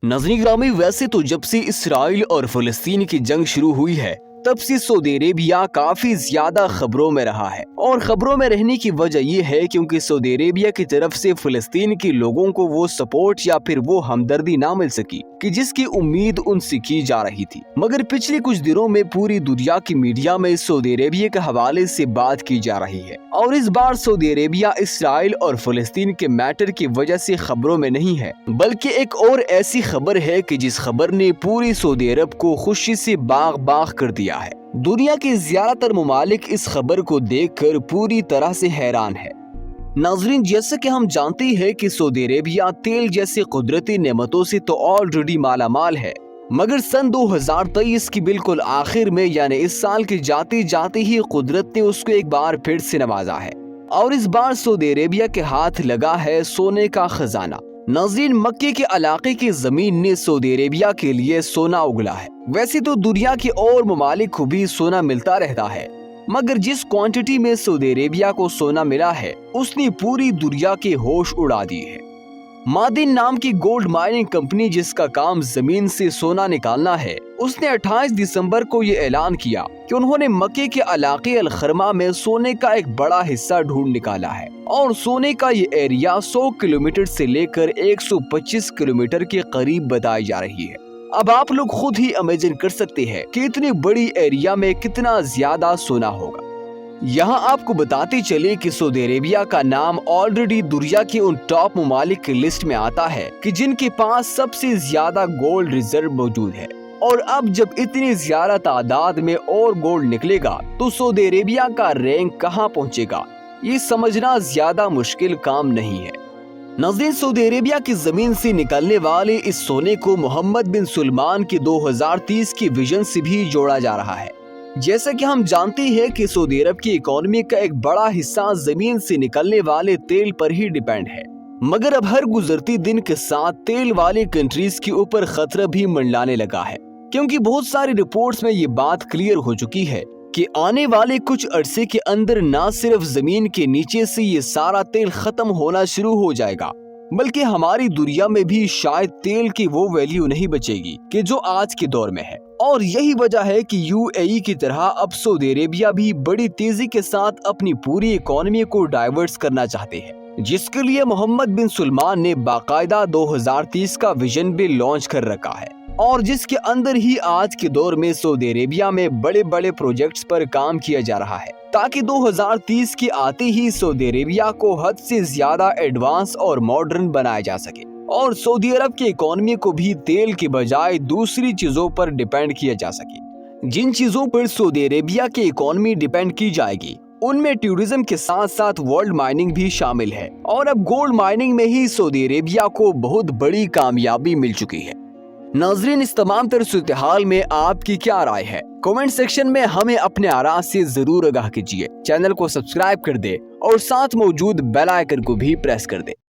नाज़रीन ग्रामी, वैसे तो जब से इसराइल और फ़लस्तीन की जंग शुरू हुई है तब से सऊदी अरेबिया काफी ज्यादा खबरों में रहा है। और खबरों में रहने की वजह ये है क्योंकि सऊदी अरेबिया की तरफ से फ़लस्तीन के लोगों को वो सपोर्ट या फिर वो हमदर्दी ना मिल सकी कि जिसकी उम्मीद उनसे की जा रही थी। मगर पिछले कुछ दिनों में पूरी दुनिया की मीडिया में सऊदी अरेबिया के हवाले से बात की जा रही है और इस बार सऊदी अरेबिया इसराइल और फ़लस्तीन के मैटर की वजह से खबरों में नहीं है, बल्कि एक और ऐसी खबर है कि जिस खबर ने पूरी सऊदी अरब को खुशी से बाग बाग कर दिया है। दुनिया के ज्यादातर ममालिक इस खबर को देखकर पूरी तरह से हैरान है। नाजरीन, जैसे कि हम जानते हैं कि सऊदी अरेबिया तेल जैसे कुदरती नेमतों से तो ऑलरेडी मालामाल है, मगर सन 2023 की बिल्कुल आखिर में यानी इस साल के जाते जाते ही कुदरत ने उसको एक बार फिर से नवाजा है और इस बार सऊदी अरेबिया के हाथ लगा है सोने का खजाना। नाज़रीन, मक्के के इलाके की जमीन ने सऊदी अरेबिया के लिए सोना उगला है। वैसे तो दुनिया के और ममालिक को भी सोना मिलता रहता है, मगर जिस क्वांटिटी में सऊदी अरेबिया को सोना मिला है उसने पूरी दुनिया के होश उड़ा दिए हैं। मादिन नाम की गोल्ड माइनिंग कंपनी, जिसका काम जमीन से सोना निकालना है, उसने 28 दिसंबर को ये ऐलान किया कि उन्होंने मक्के के इलाके अल खरमा में सोने का एक बड़ा हिस्सा ढूंढ निकाला है और सोने का ये एरिया 100 किलोमीटर से लेकर 125 किलोमीटर के करीब बताई जा रही है। अब आप लोग खुद ही इमेजिन कर सकते हैं कि इतनी बड़ी एरिया में कितना ज्यादा सोना होगा। यहाँ आपको बताते चले कि सऊदी अरेबिया का नाम ऑलरेडी दुनिया के उन टॉप ममालिक की लिस्ट में आता है कि जिनके पास सबसे ज्यादा गोल्ड रिजर्व मौजूद है। और अब जब इतनी ज्यादा तादाद में और गोल्ड निकलेगा तो सऊदी अरेबिया का रैंक कहाँ पहुँचेगा, ये समझना ज्यादा मुश्किल काम नहीं है। नाज़रीन, सऊदी अरेबिया की जमीन से निकलने वाले इस सोने को मोहम्मद बिन सलमान के 2030 की विजन से भी जोड़ा जा रहा है। जैसा कि हम जानते हैं कि सऊदी अरब की इकोनॉमी का एक बड़ा हिस्सा जमीन से निकलने वाले तेल पर ही डिपेंड है, मगर अब हर गुजरती दिन के साथ तेल वाले कंट्रीज के ऊपर खतरा भी मंडलाने लगा है, क्योंकि बहुत सारी रिपोर्ट्स में ये बात क्लियर हो चुकी है कि आने वाले कुछ अरसे के अंदर न सिर्फ जमीन के नीचे से ये सारा तेल खत्म होना शुरू हो जाएगा, बल्कि हमारी दुनिया में भी शायद तेल की वो वैल्यू नहीं बचेगी कि जो आज के दौर में है। और यही वजह है कि यूएई की तरह अब सऊदी अरेबिया भी बड़ी तेजी के साथ अपनी पूरी इकोनॉमी को डाइवर्स करना चाहते हैं, जिसके लिए मोहम्मद बिन सलमान ने बाकायदा 2030 का विजन भी लॉन्च कर रखा है और जिसके अंदर ही आज के दौर में सऊदी अरेबिया में बड़े बड़े प्रोजेक्ट्स पर काम किया जा रहा है, ताकि 2030 के आते ही सऊदी अरेबिया को हद से ज्यादा एडवांस और मॉडर्न बनाया जा सके और सऊदी अरब की इकोनॉमी को भी तेल के बजाय दूसरी चीजों पर डिपेंड किया जा सके। जिन चीजों पर सऊदी अरेबिया की इकोनॉमी डिपेंड की जाएगी उनमें टूरिज्म के साथ साथ गोल्ड माइनिंग भी शामिल है और अब गोल्ड माइनिंग में ही सऊदी अरेबिया को बहुत बड़ी कामयाबी मिल चुकी है। नाजरीन, इस तमाम तरह सूरत-ए-हाल में आपकी क्या राय है? कमेंट सेक्शन में हमें अपने आरा से जरूर आगाह कीजिए। चैनल को सब्सक्राइब कर दे और साथ मौजूद बेल आइकन को भी प्रेस कर दे।